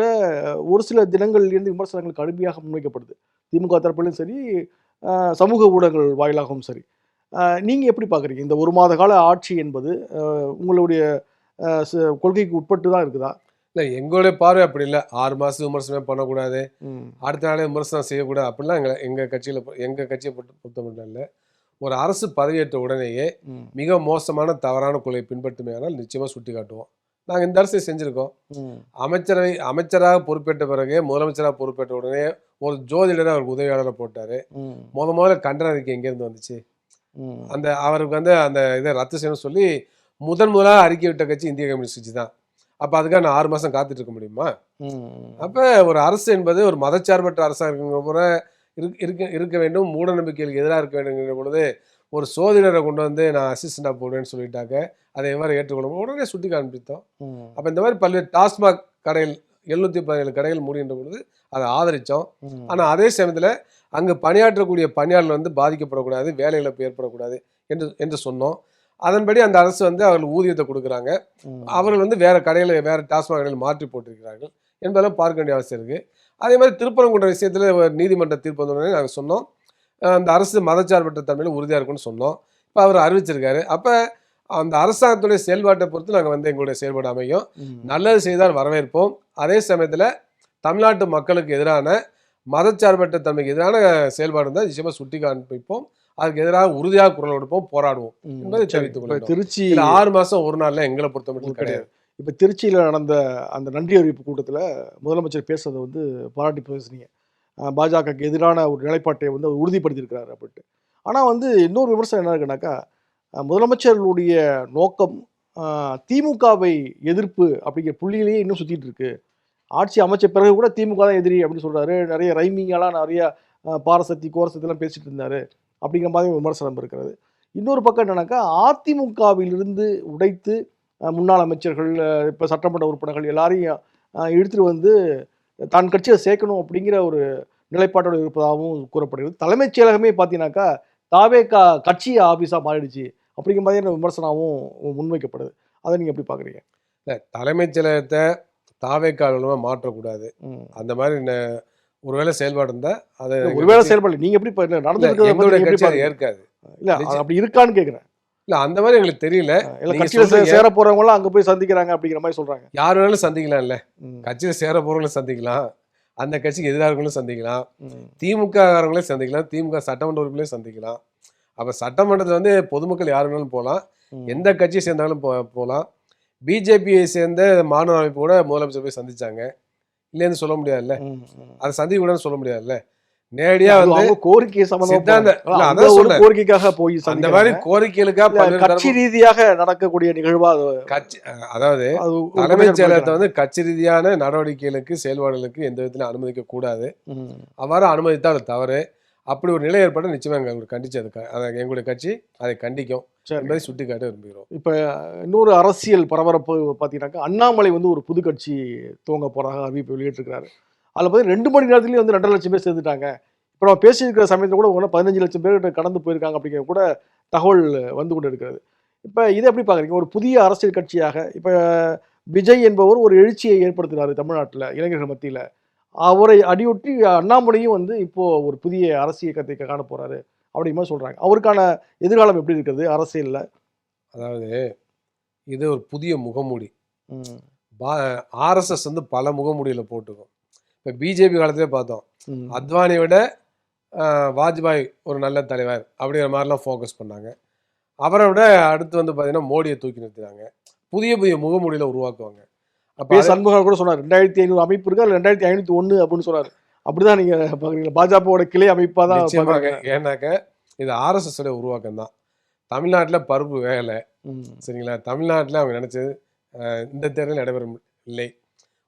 ஒரு சில தினங்கள்லேருந்து விமர்சனங்கள் கடுமையாக முன்வைக்கப்படுது. திமுக தரப்பிலும் சரி, சமூக ஊடகங்கள் வாயிலாகவும் சரி. நீங்கள் எப்படி பார்க்குறீங்க? இந்த 1 மாத கால ஆட்சி என்பது உங்களுடைய கொள்கைக்கு உட்பட்டு தான் இருக்குதா? இல்லை, எங்களுடைய பார்வை அப்படி இல்லை. 6 மாதம் விமர்சனம் பண்ணக்கூடாது, அடுத்த நாளே விமர்சனம் செய்யக்கூடாது அப்படிலாம் எங்கள் கட்சியை பொறுத்த மட்டும் இல்லை. ஒரு அரசு பதவியேற்ற உடனேயே மிக மோசமான தவறான கொள்கை பின்பற்றுமையானால் நிச்சயமாக சுட்டி காட்டுவோம். நாங்கள் இந்த அரசை செஞ்சுருக்கோம். அமைச்சராக பொறுப்பேற்ற பிறகு, முதலமைச்சராக பொறுப்பேற்ற உடனே ஒரு ஜோதிடரை அவருக்கு உதவியாளரை போட்டார். முதல்ல கண்டன அறிக்கை எங்கேருந்து வந்துச்சு? அவருக்கு வந்து அந்த இதை ரத்து செய்யணும்னு சொல்லி முதலாக அறிக்கை விட்ட கட்சி இந்திய கம்யூனிஸ்ட் கட்சி தான். அப்போ அதுக்காக நான் 6 மாதம் காத்துட்டு இருக்க முடியுமா? அப்போ ஒரு அரசு என்பது ஒரு மதச்சார்பற்ற அரசாங்க கூட இருக்க வேண்டும், மூட நம்பிக்கைகளுக்கு எதிராக இருக்க வேண்டுங்கிற பொழுது ஒரு சோதிடரை கொண்டு வந்து நான் அசிஸ்டண்டாக போடுவேன்னு சொல்லிட்டாக்க அதை எவ்வாறு ஏற்றுக்கொள்ள உடனே சுட்டி காண்பித்தோம். அப்போ இந்த மாதிரி பல்வேறு டாஸ்மாக் கடைகள் 717 கடைகள் மூடுகின்ற பொழுது அதை ஆதரித்தோம். ஆனால் அதே சமயத்தில் அங்கு பணியாற்றக்கூடிய பணியாளர்கள் வந்து பாதிக்கப்படக்கூடாது, வேலை இழப்பு ஏற்படக்கூடாது என்று சொன்னோம். அதன்படி அந்த அரசு வந்து அவர்கள் ஊதியத்தை கொடுக்குறாங்க. அவர்கள் வந்து வேறு டாஸ்மாக் கடையில் மாற்றி போட்டிருக்கிறார்கள் என்பதெல்லாம் பார்க்க வேண்டிய அவசியம் இருக்குது. அதே மாதிரி திருப்பரங்குன்ற விஷயத்தில் நீதிமன்ற தீர்ப்பு வந்தோடனே நாங்கள் சொன்னோம், அந்த அரசு மதச்சார்பற்ற தன்மையில் உறுதியாக இருக்குன்னு சொன்னோம். இப்போ அவர் அறிவிச்சிருக்காரு. அப்போ அந்த அரசாங்கத்துடைய செயல்பாட்டை பொறுத்து நாங்கள் வந்து எங்களுடைய செயல்பாடு அமையும். நல்லது செய்தால் வரவேற்போம். அதே சமயத்தில் தமிழ்நாட்டு மக்களுக்கு எதிரான மதச்சார்பற்ற தன்மைக்கு எதிரான செயல்பாடு இருந்தால் நிச்சயமாக சுட்டி காண்பிப்போம். அதுக்கு எதிராக உறுதியாக குரல் கொடுப்போம், போராடுவோம் என்பதை தெரிவித்துக் கொள்கிறோம். திருச்சி 6 மாதம் ஒரு நாளில் எங்களை பொறுத்த மட்டும் கிடையாது. இப்போ திருச்சியில் நடந்த அந்த நன்றி அறிவிப்பு கூட்டத்தில் முதலமைச்சர் பேசுறதை வந்து பாராட்டி பேசுனீங்க. பாஜகவுக்கு எதிரான ஒரு நிலைப்பாட்டை வந்து அவர் உறுதிப்படுத்தியிருக்கிறாரு அப்படின்ட்டு. ஆனால் வந்து இன்னொரு விமர்சனம் என்ன இருக்குனாக்கா, முதலமைச்சர்களுடைய நோக்கம் திமுகவை எதிர்ப்பு அப்படிங்கிற புள்ளியிலேயே இன்னும் சுற்றிட்டு இருக்கு. ஆட்சி அமைச்ச பிறகு கூட திமுக தான் எதிரி அப்படின்னு சொல்றாரு. நிறைய ரைமிங்கெல்லாம் நிறைய பாரசக்தி கோரசக்திலாம் பேசிட்டு இருந்தாரு அப்படிங்கிற மாதிரி விமர்சனம் இருக்கிறது. இன்னொரு பக்கம் என்னன்னாக்கா, அதிமுகவிலிருந்து உடைத்து முன்னாள் அமைச்சர்கள், இப்போ சட்டமன்ற உறுப்பினர்கள் எல்லாரையும் இழுத்துட்டு வந்து தான் கட்சியை சேர்க்கணும் அப்படிங்கிற ஒரு நிலைப்பாட்டோடு இருப்பதாகவும் கூறப்படுகிறது. தலைமைச் செயலகமே பார்த்தீங்கன்னாக்கா தாவேகா கட்சி ஆஃபீஸாக மாறிடுச்சு அப்படிங்கிற மாதிரியான விமர்சனமும் முன்வைக்கப்படுது. அதை நீங்கள் எப்படி பார்க்குறீங்க? இல்லை, தலைமைச் செயலகத்தை தாவேக்கால மாற்றக்கூடாது. அந்த மாதிரி ஒருவேளை செயல்பாடு இருந்தா அதை ஒருவேளை செயல்பாடு நீங்க எப்படி நடந்து ஏற்காது. இல்ல அப்படி இருக்கான்னு கேக்குறேன். இல்ல அந்த மாதிரி எங்களுக்கு தெரியல. கட்சியில சேர போறவங்க எல்லாம் அங்க போய் சந்திக்கிறாங்க அப்படிங்கிற மாதிரி சொல்றாங்க. யார் வேணாலும் சந்திக்கலாம். இல்ல கட்சியில சேர போறவங்களும் சந்திக்கலாம், அந்த கட்சிக்கு எதிராக சந்திக்கலாம், திமுக காரங்களையும் சந்திக்கலாம், திமுக சட்டமன்ற உறுப்பினரையும் சந்திக்கலாம். அப்ப சட்டமன்றத்தில் வந்து பொதுமக்கள் யார் வேணாலும் போகலாம், எந்த கட்சியை சேர்ந்தாலும் போகலாம். பிஜேபியை சேர்ந்த மாணவர் அமைப்பு கூட முதலமைச்சர் போய் சந்திச்சாங்க, இல்லைன்னு சொல்ல முடியாதுல்ல. அதை சந்திக்க கூடாதுன்னு சொல்ல முடியாதுல்ல. நேரடியா வந்து கோரிக்கை கோரிக்கைக்காக போய் அந்த மாதிரி கோரிக்கைகளுக்காக கட்சி ரீதியாக நடக்கக்கூடிய நிகழ்வா கட்சி, அதாவது தலைமைச் செயலகத்தை வந்து கட்சி ரீதியான நடவடிக்கைகளுக்கு செயல்பாடுகளுக்கு எந்த விதத்திலும் அனுமதிக்க கூடாது. அவ்வாறு அனுமதித்தால் அது தவறு. அப்படி ஒரு நிலை ஏற்பட நிச்சயமா எங்களுக்கு கண்டிச்சு அதை எங்களுடைய கட்சி அதை கண்டிக்கும் என்பதை சுட்டி காட்ட விரும்புகிறோம். இப்போ இன்னொரு அரசியல் பரபரப்பு பார்த்தீங்கன்னாக்கா, அண்ணாமலை வந்து ஒரு புது கட்சி துவங்க போறாங்க அறிவிப்பு வெளியிட்டிருக்கிறாரு. அதில் பார்த்தீங்கன்னா 2 மணி நேரத்துலேயும் வந்து 2.5 லட்சம் பேர் சேர்ந்துட்டாங்க. இப்போ நம்ம பேசியிருக்கிற சமயத்தில் கூட 15 லட்சம் பேர்கிட்ட கடந்து போயிருக்காங்க அப்படிங்கிற கூட தகவல் வந்து கொண்டு இருக்கிறது. இப்போ இதை எப்படி பார்க்குறீங்க? ஒரு புதிய அரசியல் கட்சியாக இப்போ விஜய் என்பவர் ஒரு எழுச்சியை ஏற்படுத்தினார் தமிழ்நாட்டில் இளைஞர்கள் மத்தியில். அவரை அடியொட்டி அண்ணாமலையும் வந்து இப்போ ஒரு புதிய அரசியல் கத்தை காண போறாரு அப்படிங்கிற மாதிரி சொல்றாங்க. அவருக்கான எதிர்காலம் எப்படி இருக்கிறது அரசியல்ல? அதாவது இது ஒரு புதிய முகமூடி. ஆர்எஸ்எஸ் வந்து பல முகமூடியில போட்டுக்கும். இப்போ பிஜேபி காலத்திலே பார்த்தோம், அத்வானியை விட வாஜ்பாய் ஒரு நல்ல தலைவர் அப்படிங்கிற மாதிரிலாம் ஃபோக்கஸ் பண்ணாங்க. அவரை விட அடுத்து வந்து பார்த்தீங்கன்னா மோடியை தூக்கி நிறுத்தினாங்க. புதிய புதிய முகமூடியில் உருவாக்குவாங்க. அப்போ சண்முகம் கூட சொன்னார் 2500 அமைப்பு இருக்கு, அது 2501 அப்படின்னு சொன்னார். அப்படிதான் நீங்க பாக்குறீங்க? பாஜகவோட கிளை அமைப்பா தான். ஏன்னாக்க இது ஆர்எஸ்எஸ் உருவாக்கம் தான். தமிழ்நாட்டில் பருப்பு வேலை, சரிங்களா? தமிழ்நாட்டில் அவங்க நினைச்சது இந்த தேர்தல் நடைபெறும் இல்லை.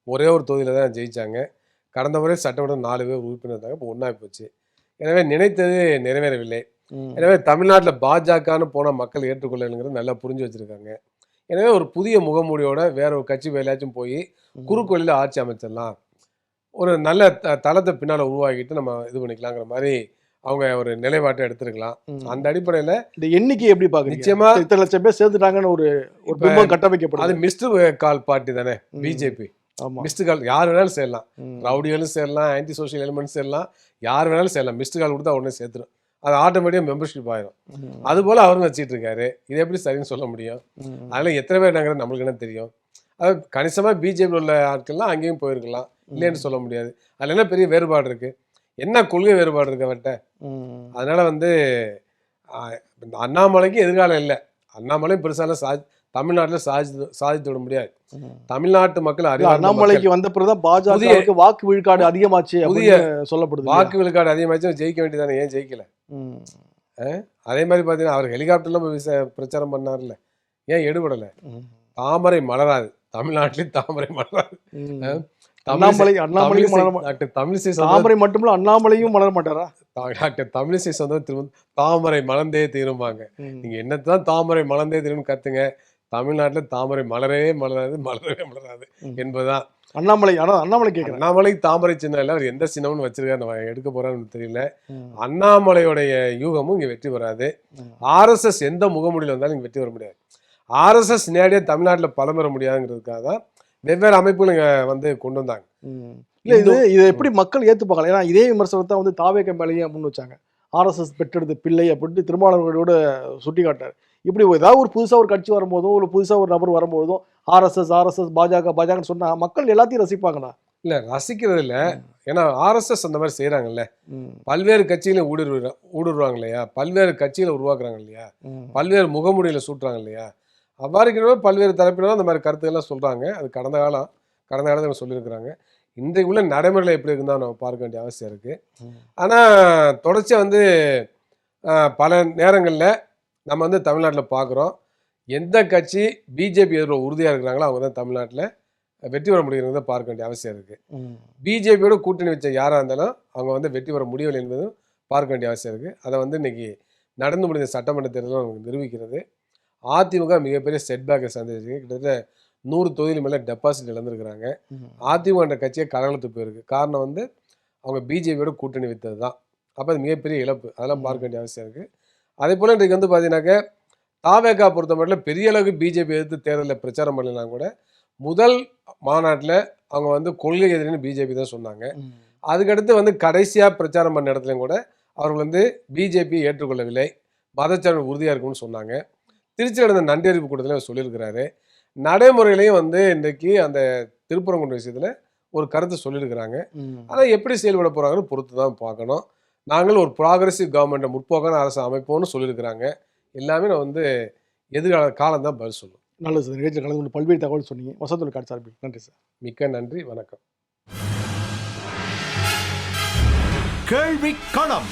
ஒரே ஒரு தொகுதியில் தான் ஜெயிச்சாங்க. கடந்த முறை சட்டமன்றம் 4 பேர் உறுப்பினர் இருந்தாங்க, இப்போ ஒன்றாகி போச்சு. எனவே நினைத்தது நிறைவேறவில்லை. எனவே தமிழ்நாட்டில் பாஜகன்னு போனால் மக்கள் ஏற்றுக்கொள்ளலைங்கிறது நல்லா புரிஞ்சு வச்சிருக்காங்க. எனவே ஒரு புதிய முகமூடியோட வேற ஒரு கட்சி வேலையாச்சும் போய் குறுக்கோளில் ஆட்சி அமைச்சிடலாம், ஒரு நல்ல தளத்தை பின்னால் உருவாக்கிட்டு நம்ம இது பண்ணிக்கலாங்கிற மாதிரி அவங்க ஒரு நிலைப்பாட்டை எடுத்திருக்கலாம். அந்த அடிப்படையில் இந்த எண்ணிக்கை எப்படி பார்க்குறீங்க? நிச்சயமா 2 லட்சம் பேர் சேர்ந்துட்டாங்கன்னு ஒரு பிம்பம் கட்டமைக்கப்படும். அது மிஸ்டு கால் பார்ட்டி தானே பிஜேபி. மிஸ்டு கால் யார் வேணாலும் சேரலாம், ரவுடிகளும் சேரலாம், ஆன்டி சோஷியல் எலிமெண்ட்ஸ் சேரலாம், யார் வேணாலும் சேரலாம். மிஸ்டு கால் கொடுத்தா உடனே சேர்த்துரும், அது ஆட்டோமேட்டிக்காக மெம்பர்ஷிப் ஆயிரும். அது போல் அவரும் வச்சுட்டு இருக்காரு. இது எப்படி சரின்னு சொல்ல முடியும்? அதெல்லாம் எத்தனை பேர் நாங்கள் நம்மளுக்கு என்ன தெரியும்? அது கணிசமாக பிஜேபி உள்ள ஆட்கள்லாம் அங்கேயும் போயிருக்கலாம், இல்லைன்னு சொல்ல முடியாது. அதில் என்ன பெரிய வேறுபாடு இருக்குது? என்ன கொள்கை வேறுபாடு இருக்கு அவர்கிட்ட? அதனால வந்து அண்ணாமலைக்கு எதிர்காலம் இல்லை. அண்ணாமலையும் பெருசால தமிழ்நாட்டில் சாதித்து விட முடியாது. தமிழ்நாட்டு மக்கள் அண்ணாமலைக்கு வந்த பிறகுதான் பாஜக வாக்கு விழுக்காடு அதிகமாச்சு, புதிய சொல்லப்படுது. வாக்கு விழுக்காடு அதிகமாச்சு, ஜெயிக்க வேண்டியதானே, ஏன் ஜெயிக்கல? அதே மாதிரி பார்த்தீங்கன்னா அவர் ஹெலிகாப்டர்லாம் போய் பிரச்சாரம் பண்ணார்ல, ஏன் எடுபடலை? தாமரை மலராது, தமிழ்நாட்டிலேயும் தாமரை மலராது. தாமரை மட்டுமில்ல, அண்ணாமலையும் மலர மாட்டாரா? டாக்டர் தமிழிசை சொந்தம் திரும்ப தாமரை மலர்ந்தே தீருமாங்க. நீங்க என்னத்தான் தாமரை மலர்ந்தே தீரும் கத்துங்க, தமிழ்நாட்டில் தாமரை மலரவே மலராது, மலரவே மலராது என்பதுதான். அண்ணாமலை கேட்கிறேன், அண்ணாமலை தாமரை சின்னம் இல்லை, அவர் எந்த சின்னம்னு வச்சிருக்காரு, நம்ம எடுக்க போறான்னு தெரியல. அண்ணாமலையுடைய யூகமும் இங்க வெற்றி வராது. ஆர்எஸ்எஸ் எந்த முகமூடியில் வந்தாலும் இங்க வெற்றி வர முடியாது. ஆர்எஸ்எஸ் நேரடியாக தமிழ்நாட்டில் பலம் பெற முடியாதுங்கிறதுக்காக தான் வெவ்வேறு அமைப்புகள் இங்க வந்து கொண்டு வந்தாங்க. இல்லை இதை எப்படி மக்கள் ஏற்றுப்பாங்க? ஏன்னா இதே விமர்சனத்தை வந்து தாவேக மேலேயே முன் வச்சாங்க. ஆர்எஸ்எஸ் பெற்றெடுத்த பிள்ளை அப்படின்ட்டு திருமாவளவனோட சுட்டி காட்டார். இப்படி ஏதாவது ஒரு புதுசாக ஒரு கட்சி வரும்போதும் ஒரு புதுசாக ஒரு நபர் வரும்போதும் ஆர்எஸ்எஸ் பாஜகன்னு சொன்னா மக்கள் எல்லாத்தையும் ரசிப்பாங்களா? இல்ல ரசிக்கிறது இல்ல. ஏன்னா ஆர்எஸ்எஸ் அந்த மாதிரி செய்யறாங்கல்ல. பல்வேறு கட்சியில ஊடுருவாங்க இல்லையா, பல்வேறு கட்சியில உருவாக்குறாங்க இல்லையா, பல்வேறு முகமுடியில சூட்டுறாங்க இல்லையா, அவ்வாறு பல்வேறு தரப்பினரும் அந்த மாதிரி கருத்துக்கள்லாம் சொல்றாங்க. அது கடந்த காலத்தில் சொல்லியிருக்கிறாங்க. இன்றைக்கு உள்ள நடைமுறையில் எப்படி இருந்தா நம்ம பார்க்க வேண்டிய அவசியம் இருக்கு. ஆனா தொடர்ச்சியா பல நேரங்களில் நம்ம தமிழ்நாட்டில் பார்க்குறோம். எந்த கட்சி பிஜேபி எதிர்ப்பு உறுதியாக இருக்கிறாங்களோ அவங்க தான் தமிழ்நாட்டில் வெற்றி பெற முடியுங்கிறத பார்க்க வேண்டிய அவசியம் இருக்கு. பிஜேபியோட கூட்டணி வச்ச யாராக இருந்தாலும் அவங்க வெற்றி பெற முடியவில்லை என்பதும் பார்க்க வேண்டிய அவசியம் இருக்கு. அதை இன்னைக்கு நடந்து முடிந்த சட்டமன்ற தேர்தலும் நமக்கு நிரூபிக்கிறது. அதிமுக மிகப்பெரிய செட்பேக்கை சந்திச்சு கிட்டத்தட்ட 100 தொகுதியில் மேலே டெபாசிட் இழந்திருக்கிறாங்க. அதிமுக என்ற கட்சியை கலங்கத்து போயிருக்கு. காரணம் அவங்க பிஜேபியோட கூட்டணி வைத்தது தான். அப்போ அது மிகப்பெரிய இழப்பு. அதெல்லாம் பார்க்க வேண்டிய அவசியம் இருக்குது. அதே போல் இன்றைக்கு பார்த்தீங்கன்னாக்க தாவேகா பொறுத்த மட்டும் பெரிய அளவுக்கு பிஜேபி எதிர்த்து தேர்தலில் பிரச்சாரம் பண்ணலாம் கூட முதல் மாநாட்டில் அவங்க கொள்கை எதிரின்னு பிஜேபி தான் சொன்னாங்க. அதுக்கடுத்து கடைசியாக பிரச்சாரம் பண்ண இடத்துலையும் கூட அவர்கள் பிஜேபியை ஏற்றுக்கொள்ளவில்லை, மதச்சார்பு உறுதியாக இருக்கும்னு சொன்னாங்க. திருச்சியில் நடந்த நன்றி அறிவிப்பு கூட்டத்தில் சொல்லியிருக்கிறாரு. நடைமுறையிலையும் இன்றைக்கு அந்த திருப்பரங்குன்ற விஷயத்தில் ஒரு கருத்து சொல்லியிருக்கிறாங்க. அதை எப்படி செயல்பட போகிறாங்கன்னு பொறுத்து தான் பார்க்கணும். நாங்கள் ஒரு ப்ராக்ரெசிவ் கவர்மெண்ட்டை முற்போக்கான அரசு அமைப்போம்னு சொல்லியிருக்கிறாங்க. எல்லாமே நான் எதிர்கால காலம் தான் பதில் சொல்லும். நல்லது சார். நிகழ்ச்சியில் கலந்து கொண்டு பல்வேறு தகவல் சொன்னீங்க. வசந்தொலி காட்சி சார்பில் நன்றி சார். மிக்க நன்றி, வணக்கம். கேள்வி களம்.